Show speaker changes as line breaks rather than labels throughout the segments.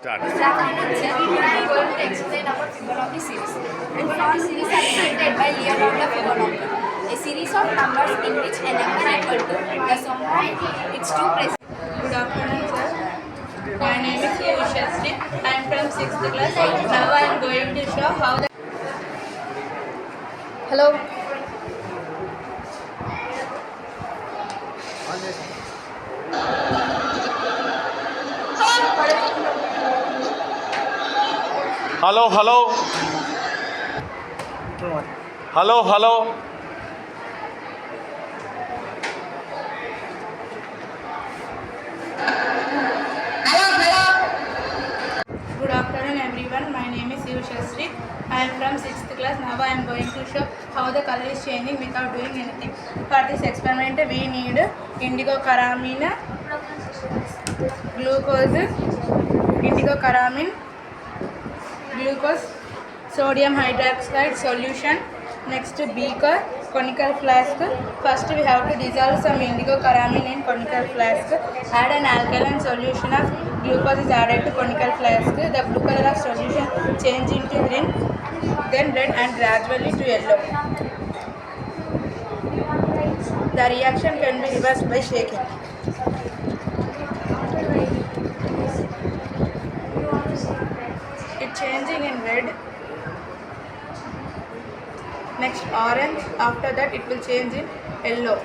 Start.
Good afternoon, sir. We are going to explain about Fibonacci series. Fibonacci series are created by Leonardo Fibonacci, a series of numbers in which a number equal to the sum of its two present.
Good afternoon, sir. My name is Yushasri. I am from 6th class. Now I am going to show how the. Hello.
Hello, hello. Hello, hello.
Good afternoon, everyone. My name is Yushasri. I am from 6th class. Now I am going to show how the color is changing without doing anything. For this experiment, we need indigo caramine, glucose, indigo caramine, glucose, sodium hydroxide solution. Next, beaker, conical flask. First, we have to dissolve some indigo caramine in conical flask. Add an alkaline solution of glucose is added to conical flask. The blue color of solution change into green, then red, and gradually to yellow. The reaction can be reversed by shaking. It changing in red. Next orange. After that it will change in yellow.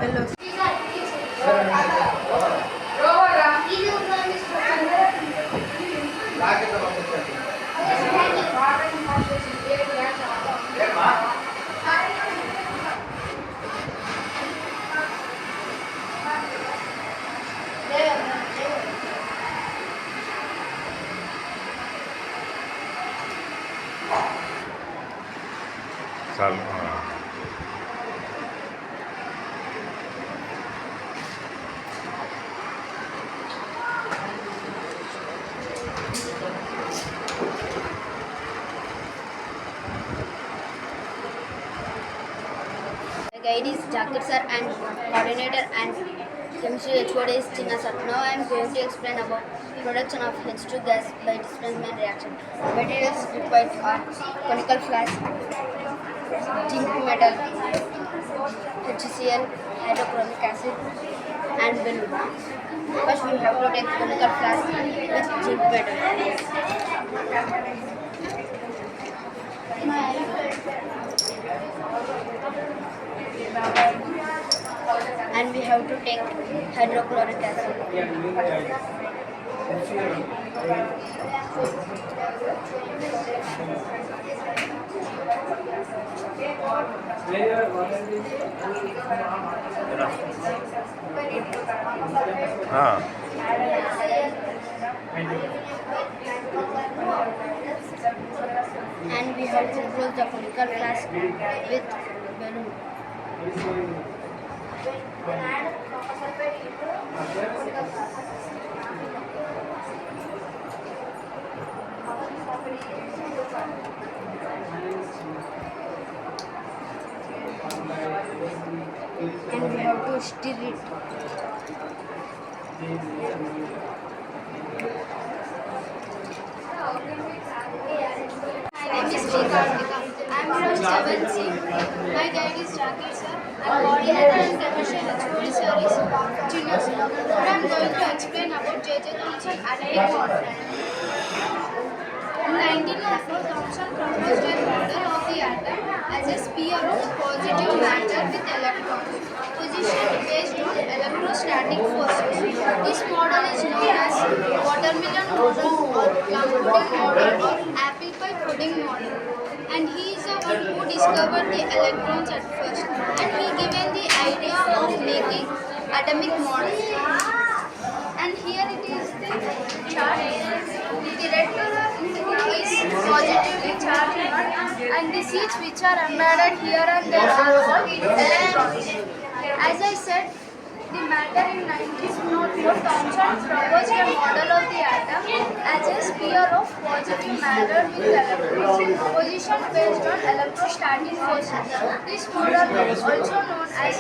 Yellow.
The guide is Jakir sir and coordinator and chemistry HOD is Chinna sir. Now I am going to explain about production of H2 gas by displacement reaction. Materials required are conical flask, zinc metal, HCl, hydrochloric acid, and balloon. First we have to take conical flask with zinc metal. And we have to take hydrochloric acid. And we have to close the conical flask with balloon. And we have to stir it.
My name is Srikartika. I am from 7C. My guide is Jakir sir. And coordinator and chemistry HOD sir is Chinna sir. I am going to explain about J.J. Thomson atomic model. In 1904, Thomson proposed a model of the atom as a sphere of positive matter with electrons, positioned based on electrostatic forces. This model is known as watermelon model or plum pudding model or apple pie pudding model. And he is the one who discovered the electrons at first. And he given the idea of making atomic models. And here it is the chart. The red color is positively charged node, and the seeds which are embedded here and there are called electrons. As I said, the matter in 1904, Thomson proposed a model of the atom as a sphere of positive matter with electrons, position based on electrostatic forces. This model is also known as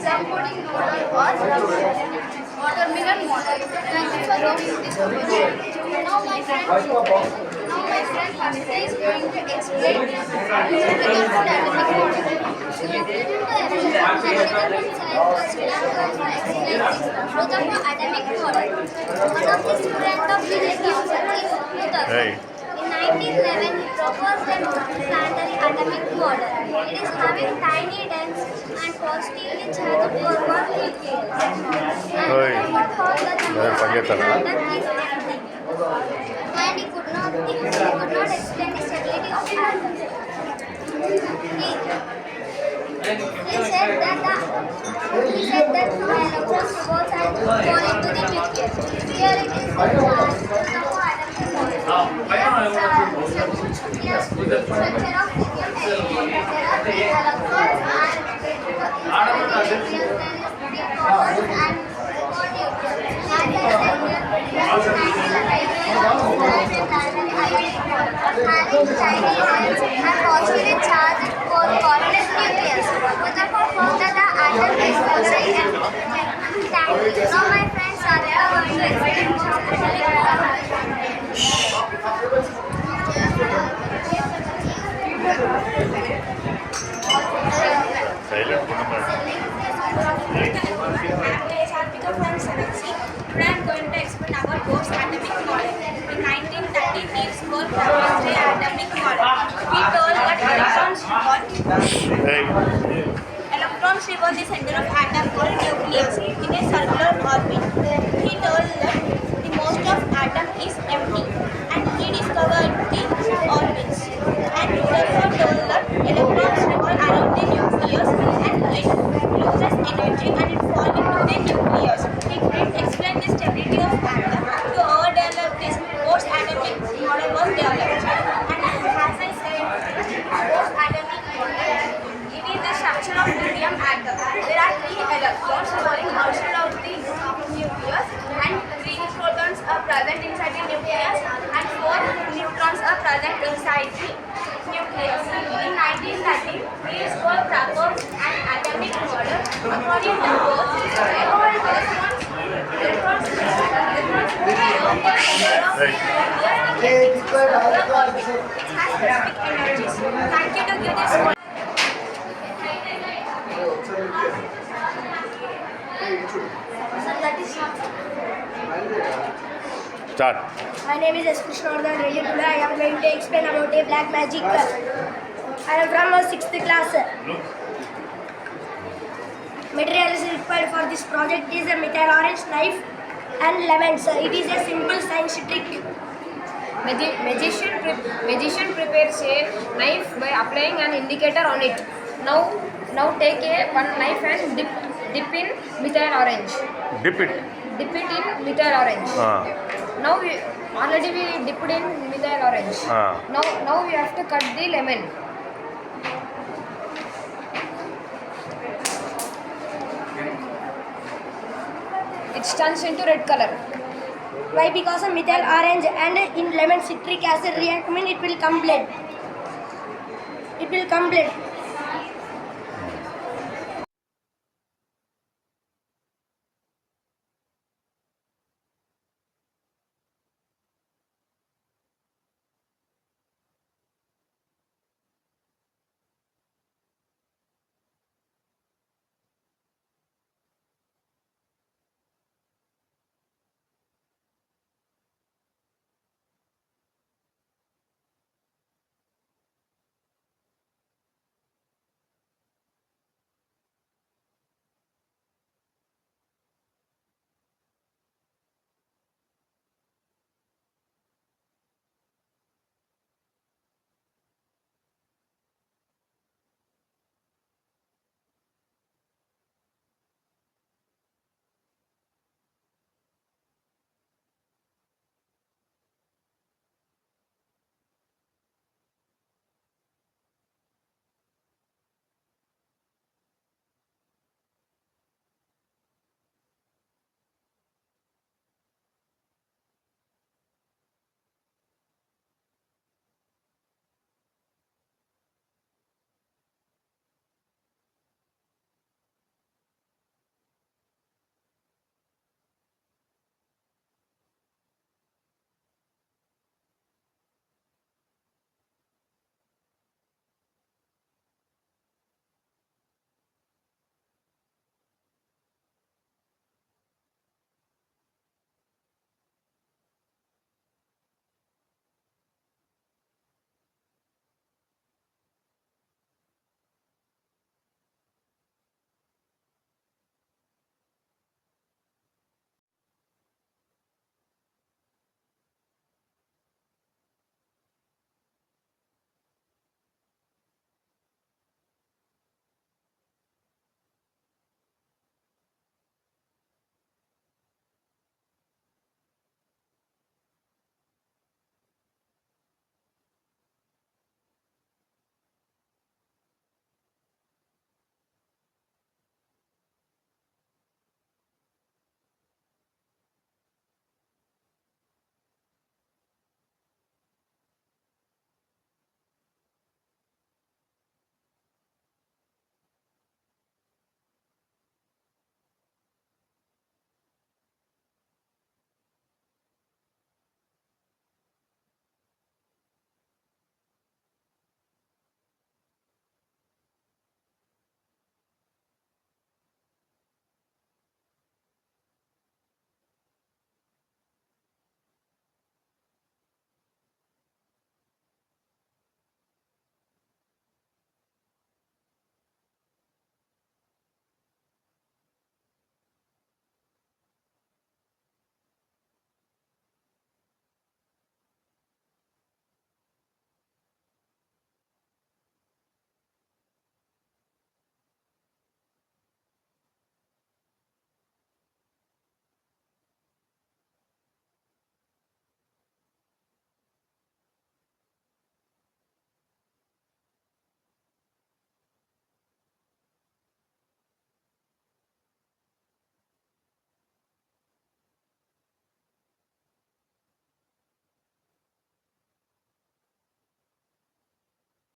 Plum-Pudding model or watermelon model. Thank you for giving this opportunity. Now my friend Harshita is going to explain theoretical atomic model.
Atomic model. One of the students of physics is Newton.
Hey.
In 1911, he proposed a planetary atomic model. It is having tiny dense and positively charged forward nucleus. And
Hey.
Rutherford found that the
Very funny,
atom
huh?
is empty. And he could not explain the stability of atoms. He said that the electrons revolve and fall into the nucleus. Here it is the charge atomic model. Here structure of lithium element. There are 3 electrons and inside the nucleus there is 3 protons and 4 neutrons. As I said here, just 1911 described a planetary ionic model having tiny dense and positively charged core coordinate nucleus. Rutherford found that the atom is very empty. Thank you. Now my friends are going to explain more atomic
Silent.
Today I am going to explain about Bohr's atomic model. In 1930, Niels Bohr proposed the atomic model. He told that
Hey.
electrons revolve the center of atom called nucleus in a circular orbit. He told that the most of atom is empty, and he discovered the orbits. And Rutherford told that electrons revolve around the nucleus and it loses energy and it falls into the nucleus. He couldn't explain the stability of atom. To overdevelop this, Bohr's atomic model was developed. And as I said, Bohr's atomic model, it is the structure of lithium atom. There are 3 electrons falling outside of the nucleus and 3 protons are present inside the nucleus and 4 neutrons are present inside the nucleus. In 1930, Niels Bohr proposed an atomic model. According to Bohr, electrons move around the center of the nucleus in a circular orbit, which has specific energies. Thank you to give this one.
Start.
My name is S. Krishnavardhan Reddy. Today I am going to explain about a black magic. I am from 6th class. Materials required for this project is a methyl orange knife and lemons. It is a simple science trick.
Magician prepares a knife by applying an indicator on it. Now take one knife and dip in methyl orange.
Dip it.
Dip it in methyl orange. Now we dipped in methyl orange. Now we have to cut the lemon. It turns into red color.
Why? Because of methyl orange and in lemon citric acid reaction, it will come blend.